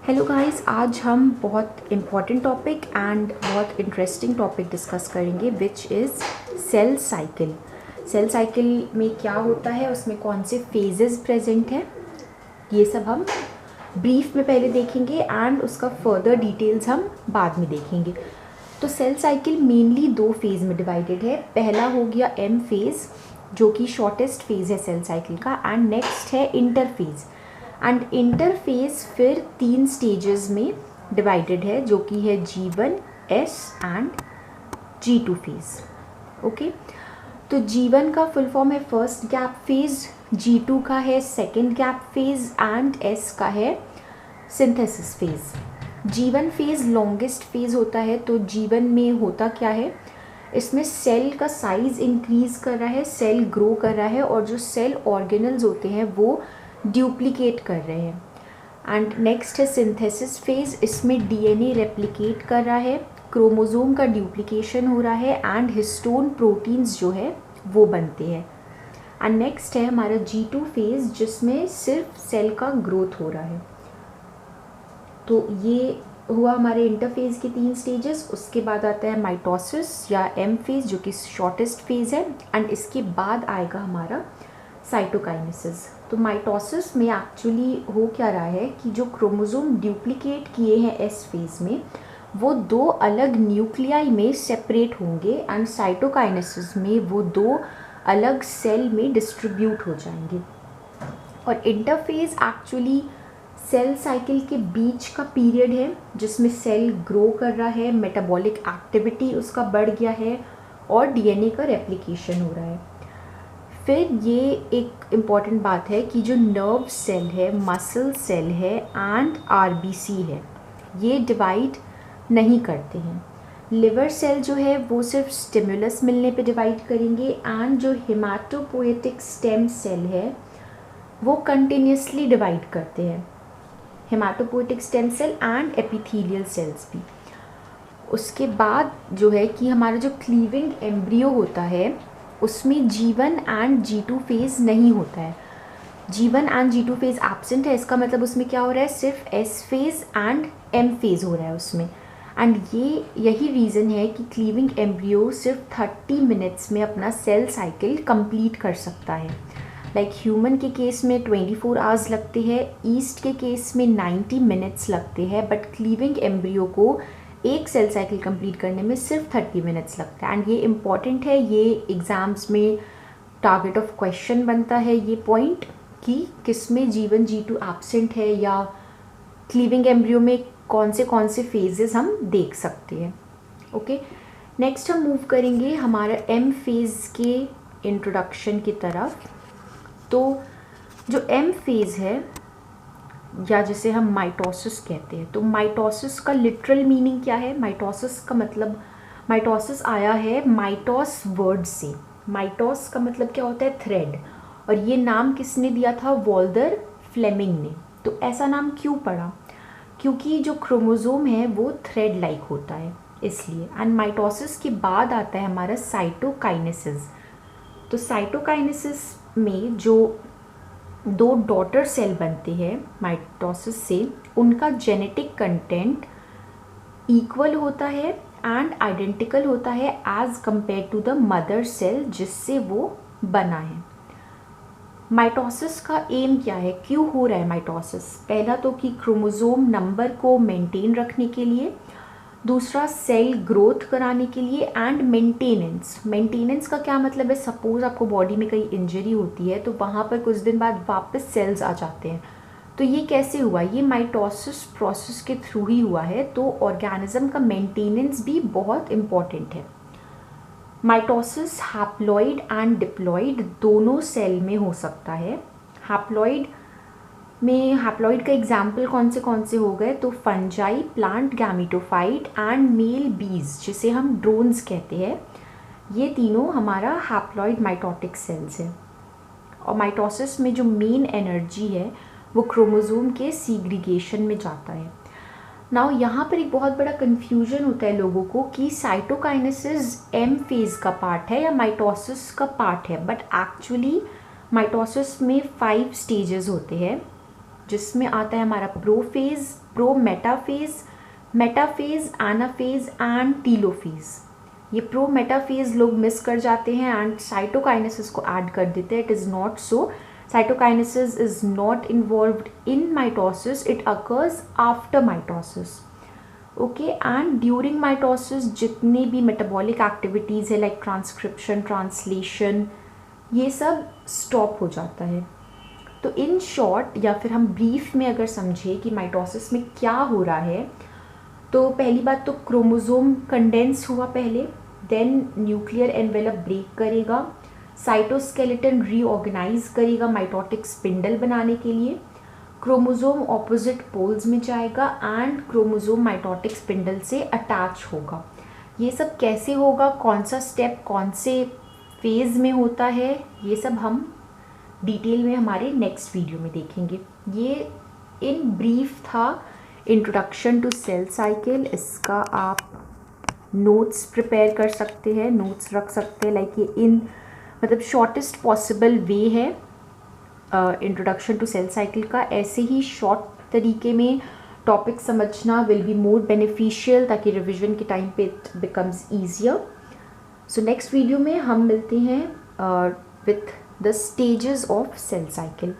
Hello guys, आज हम बहुत इम्पॉर्टेंट टॉपिक एंड बहुत इंटरेस्टिंग टॉपिक डिस्कस करेंगे which is cell cycle. Cell cycle में क्या होता है, उसमें कौन से फेजेस प्रेजेंट हैं, ये सब हम ब्रीफ में पहले देखेंगे एंड उसका फर्दर डिटेल्स हम बाद में देखेंगे। तो सेल साइकिल मेनली दो फेज़ में डिवाइडेड है। पहला हो गया एम फेज़ जो कि शॉर्टेस्ट फेज़ है सेल साइकिल का, एंड नेक्स्ट है इंटरफेज़। एंड इंटरफेज़ फिर 3 स्टेजेस में डिवाइडेड है जो कि है G1, S and G2 phase. Okay, तो G1 का फुल फॉर्म है फर्स्ट गैप फेज़, G2 का है second gap phase and S का है synthesis phase. G1 phase longest phase होता है। तो G1 में होता क्या है, इसमें सेल का साइज़ इंक्रीज़ कर रहा है, सेल ग्रो कर रहा है और जो सेल ऑर्गेनल्स होते हैं वो ड्यूप्लिकेट कर रहे हैं। एंड नेक्स्ट है सिंथेसिस फेज़, इसमें डीएनए रेप्लिकेट कर रहा है, क्रोमोसोम का ड्यूप्लिकेशन हो रहा है एंड हिस्टोन प्रोटीन्स जो है वो बनते हैं। एंड नेक्स्ट है हमारा G2 फेज़ जिसमें सिर्फ सेल का ग्रोथ हो रहा है। तो ये हुआ हमारे इंटरफेज़ के 3 स्टेजेस। उसके बाद आता है माइटोसिस या एम फेज़ जो कि शॉर्टेस्ट फेज़ है, एंड इसके बाद आएगा हमारा साइटोकाइनेसिस। तो माइटोसिस में एक्चुअली हो क्या रहा है कि जो क्रोमोसोम ड्यूप्लिकेट किए हैं एस फेज़ में वो 2 अलग न्यूक्लियाई में सेपरेट होंगे, एंड साइटोकाइनेसिस में वो 2 अलग सेल में डिस्ट्रीब्यूट हो जाएंगे। और इंटरफेज़ एक्चुअली सेल साइकिल के बीच का पीरियड है जिसमें सेल ग्रो कर रहा है, मेटाबॉलिक एक्टिविटी उसका बढ़ गया है और डीएनए का रेप्लिकेशन हो रहा है। फिर ये एक इम्पॉर्टेंट बात है कि जो नर्व सेल है, मसल सेल है एंड आरबीसी है, ये डिवाइड नहीं करते हैं। लिवर सेल जो है वो सिर्फ स्टिमुलस मिलने पे डिवाइड करेंगे, एंड जो हेमाटोपोएटिक स्टेम सेल है वो कंटिन्यूसली डिवाइड करते हैं, hematopoietic stem cell and epithelial cells भी। उसके बाद जो है कि हमारा जो क्लीविंग एम्ब्रियो होता है उसमें G1 एंड G2 फेज़ नहीं होता है। G1 and G2 phase absent है, इसका मतलब उसमें क्या हो रहा है, सिर्फ S phase and M phase हो रहा है उसमें। एंड यही रीज़न है कि क्लीविंग एम्ब्रियो सिर्फ 30 मिनट्स में अपना सेल साइकिल कंप्लीट कर सकता है। लाइक ह्यूमन के केस में 24 आवर्स लगते हैं, ईस्ट के केस में 90 मिनट्स लगते हैं, बट क्लीविंग एम्ब्रियो को एक सेल साइकिल कंप्लीट करने में सिर्फ 30 मिनट्स लगता है। एंड ये इम्पॉर्टेंट है, ये एग्ज़ाम्स में टारगेट ऑफ क्वेश्चन बनता है ये पॉइंट कि किसमें G1 G2 एब्सेंट है या क्लीविंग एम्ब्रियो में कौन से फेजेस हम देख सकते हैं। ओके, नेक्स्ट हम मूव करेंगे हमारा एम फेज़ के इंट्रोडक्शन की तरफ। तो जो एम फेज़ है या जिसे हम माइटोसिस कहते हैं, तो माइटोसिस का लिटरल मीनिंग क्या है, माइटोसिस का मतलब, माइटोसिस आया है माइटोस वर्ड से। माइटोस का मतलब क्या होता है, थ्रेड, और ये नाम किसने दिया था, वॉल्टर फ्लेमिंग ने। तो ऐसा नाम क्यों पड़ा, क्योंकि जो क्रोमोसोम है वो थ्रेड लाइक होता है इसलिए। एंड माइटोसिस के बाद आता है हमारा साइटोकाइनेसिस। तो साइटोकाइनेसिस में जो 2 डॉटर सेल बनते हैं माइटोसिस से, उनका जेनेटिक कंटेंट इक्वल होता है एंड आइडेंटिकल होता है as compare to the mother cell जिससे वो बना है। माइटोसिस का एम क्या है, क्यों हो रहा है माइटोसिस, पहला तो कि क्रोमोसोम नंबर को मेंटेन रखने के लिए, दूसरा सेल ग्रोथ कराने के लिए, एंड मेंटेनेंस। मेंटेनेंस का क्या मतलब है, सपोज आपको बॉडी में कहीं इंजरी होती है तो वहाँ पर कुछ दिन बाद वापस सेल्स आ जाते हैं। तो ये कैसे हुआ, ये माइटोसिस प्रोसेस के थ्रू ही हुआ है। तो ऑर्गेनिज्म का मेंटेनेंस भी बहुत इम्पॉर्टेंट है। माइटोसिस हैप्लॉइड एंड डिप्लॉइड दोनों सेल में हो सकता है। हैप्लॉइड का एग्जाम्पल कौन से हो गए, तो fungi, plant gametophyte and male बीज जिसे हम ड्रोन्स कहते हैं, ये तीनों हमारा हैप्लॉइड माइटोटिक सेल्स हैं। और माइटोसिस में जो मेन एनर्जी है वो क्रोमोसोम के सीग्रीगेशन में जाता है। नाउ यहाँ पर एक बहुत बड़ा कन्फ्यूजन होता है लोगों को कि साइटोकाइनेसिस एम फेज़ का पार्ट है या माइटोसिस का पार्ट है, बट एक्चुअली माइटोसिस में 5 स्टेजेस होते हैं। जिसमें आता है हमारा prophase, prometaphase, metaphase, anaphase and telophase. ये प्रोमेटाफेज लोग मिस कर जाते हैं एंड साइटोकाइनेसिस को ऐड कर देते हैं। It is not so. Cytokinesis is not involved in mitosis, it occurs after mitosis. Okay, and during mitosis जितनी भी मेटाबॉलिक एक्टिविटीज़ है लाइक ट्रांसक्रिप्शन, ट्रांसलेशन, ये सब स्टॉप हो जाता है। तो इन शॉर्ट या फिर हम ब्रीफ में अगर समझें कि माइटोसिस में क्या हो रहा है, तो पहली बात तो क्रोमोसोम कंडेंस हुआ पहले, देन न्यूक्लियर एनवेलप ब्रेक करेगा, साइटोस्केलेटन रीऑर्गेनाइज करेगा माइटोटिक स्पिंडल बनाने के लिए, क्रोमोसोम ऑपोजिट पोल्स में जाएगा एंड क्रोमोसोम माइटोटिक स्पिंडल से अटैच होगा। ये सब कैसे होगा, कौन सा स्टेप कौन से फेज़ में होता है, ये सब हम डिटेल में हमारे नेक्स्ट वीडियो में देखेंगे। ये इन ब्रीफ था इंट्रोडक्शन टू सेल साइकिल। इसका आप नोट्स प्रिपेयर कर सकते हैं, नोट्स रख सकते हैं, लाइक ये इन मतलब शॉर्टेस्ट पॉसिबल वे है इंट्रोडक्शन टू सेल साइकिल का। ऐसे ही शॉर्ट तरीके में टॉपिक समझना विल बी मोर बेनिफिशियल, ताकि रिविजन के टाइम पे it becomes easier. So next video में हम मिलते हैं with the stages of cell cycle.